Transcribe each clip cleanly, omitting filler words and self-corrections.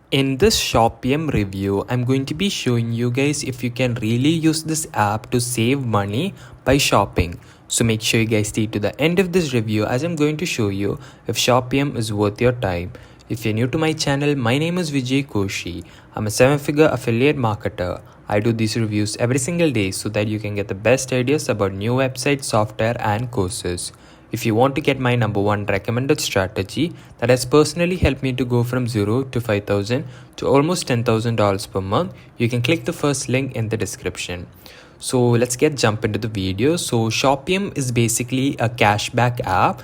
In this Shopmium review, I'm going to be showing you guys if you can really use this app to save money by shopping. So make sure you guys stay to the end of this review as I'm going to show you if Shopmium is worth your time. If you're new to my channel, my name is Vijay Koshi. I'm a 7-figure affiliate marketer. I do these reviews every single day so that you can get the best ideas about new websites, software and courses. If you want to get my number one recommended strategy that has personally helped me to go from 0 to 5,000 to almost $10,000 per month, you can click the first link in the description. So let's jump into the video. So Shopmium is basically a cashback app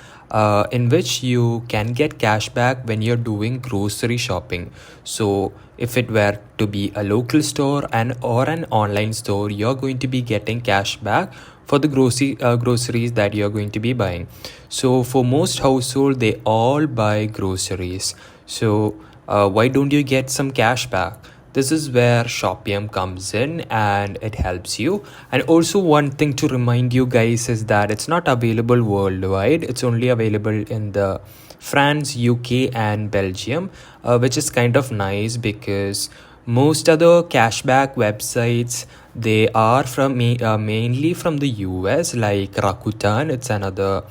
in which you can get cashback when you're doing grocery shopping. So if it were to be a local store or an online store, you're going to be getting cashback for the groceries that you're going to be buying. So for most household, they all buy groceries. So why don't you get some cashback? This is where Shopmium comes in and it helps you. And also one thing to remind you guys is that it's not available worldwide. It's only available in the France, UK and Belgium, which is kind of nice because most other cashback websites, they are from mainly from the US, like Rakuten. It's another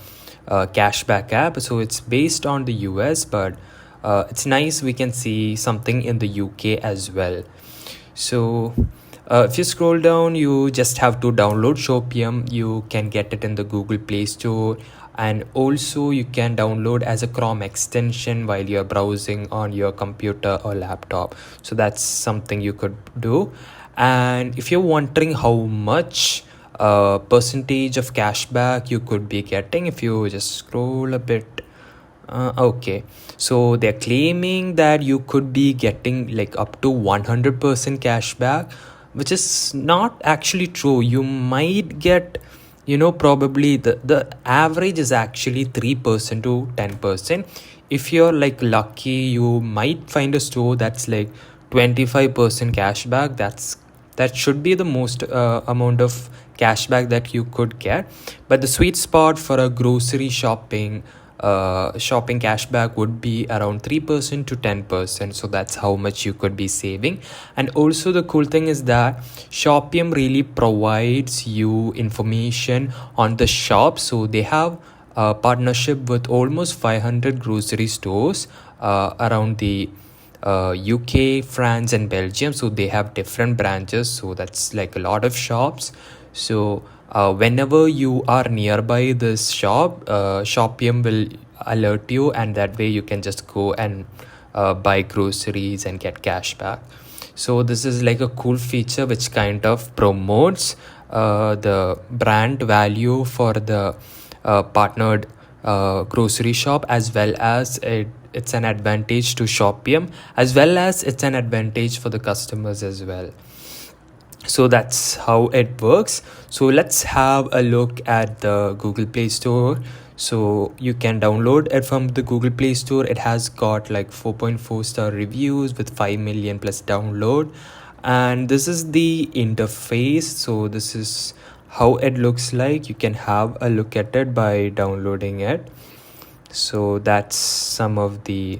cashback app. So it's based on the US, but it's nice we can see something in the UK as well. So if you scroll down, you just have to download Shopmium. You can get it in the Google Play Store, and also you can download as a Chrome extension while you're browsing on your computer or laptop. So that's something you could do. And if you're wondering how much percentage of cashback you could be getting, if you just scroll a bit, okay, so they're claiming that you could be getting like up to 100% cashback, which is not actually true. You might get, probably the average is actually 3% to 10%. If you're like lucky, you might find a store that's like 25% cashback. That should be the most amount of cashback that you could get. But the sweet spot for a grocery shopping cashback would be around 3% to 10%. So that's how much you could be saving. And also the cool thing is that Shopmium really provides you information on the shop. So they have a partnership with almost 500 grocery stores around the UK, France and Belgium. So they have different branches, so that's like a lot of shops. So whenever you are nearby this shop, Shopmium will alert you, and that way you can just go and buy groceries and get cash back. So this is like a cool feature which kind of promotes the brand value for the partnered grocery shop, as well as it's an advantage to Shopmium, as well as it's an advantage for the customers as well. So that's how it works. So let's have a look at the Google Play Store. So you can download it from the Google Play Store. It has got like 4.4 star reviews with 5 million plus download. And this is the interface. So this is how it looks like. You can have a look at it by downloading it. So that's some of the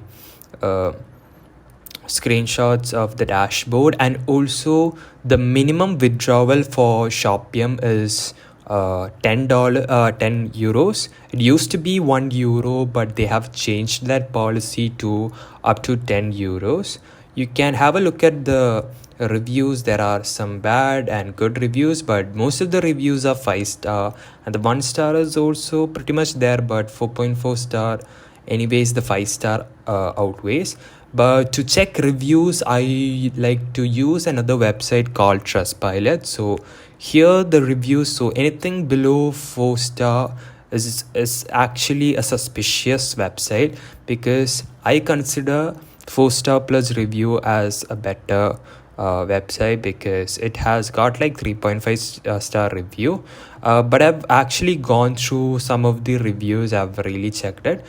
screenshots of the dashboard. And also the minimum withdrawal for Shopmium is $10 €10. It used to be €1, but they have changed that policy to up to €10. You can have a look at the reviews. There are some bad and good reviews, but most of the reviews are 5-star, and the 1-star is also pretty much there, but 4.4 star, anyways the 5-star outweighs. But to check reviews, I like to use another website called Trustpilot. So here the reviews, so anything below 4-star is actually a suspicious website, because I consider 4-star plus review as a better website, because it has got like 3.5 star review. But I've actually gone through some of the reviews. I've really checked it.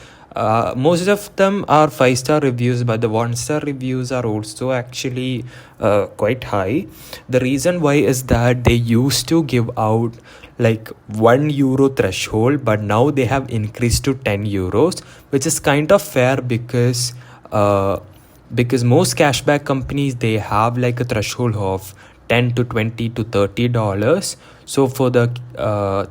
Most of them are 5-star reviews, but the 1-star reviews are also actually quite high. The reason why is that they used to give out like €1 threshold, but now they have increased to €10, which is kind of fair, because because most cashback companies, they have like a threshold of 10 to 20 to $30. So for the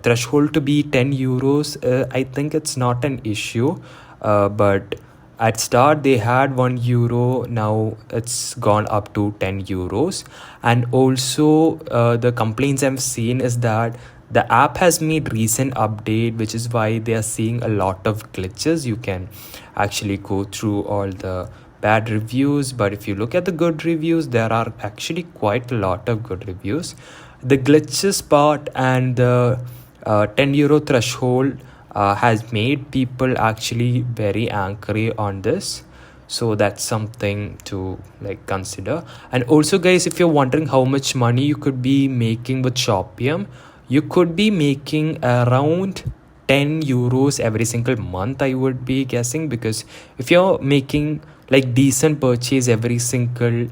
threshold to be 10 euros, I think it's not an issue. But at start they had 1 euro, now it's gone up to 10 euros. And also the complaints I've seen is that the app has made recent update, which is why they are seeing a lot of glitches. You can actually go through all the bad reviews, but if you look at the good reviews, there are actually quite a lot of good reviews. The glitches part and the 10 euro threshold has made people actually very angry on this. So that's something to like consider. And also guys, if you're wondering how much money you could be making with Shopmium, you could be making around 10 euros every single month, I would be guessing, because if you're making like decent purchase every single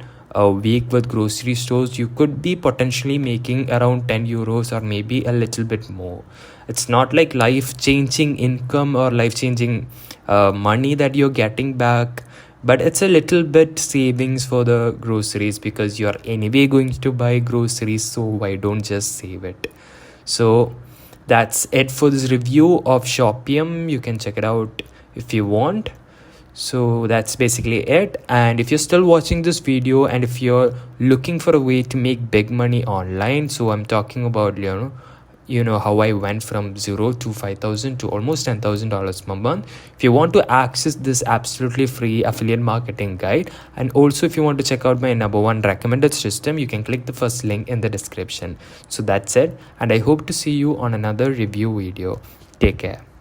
week with grocery stores, you could be potentially making around 10 euros or maybe a little bit more. It's not like life changing income or life changing money that you're getting back, but it's a little bit savings for the groceries, because you're anyway going to buy groceries, so why don't just save it? So that's it for this review of Shopmium. You can check it out if you want. So that's basically it. And if you're still watching this video and if you're looking for a way to make big money online, so I'm talking about how I went from 0 to 5,000 to almost $10,000 per month. If you want to access this absolutely free affiliate marketing guide, and also if you want to check out my #1 recommended system, you can click the first link in the description. So that's it, and I hope to see you on another review video. Take care.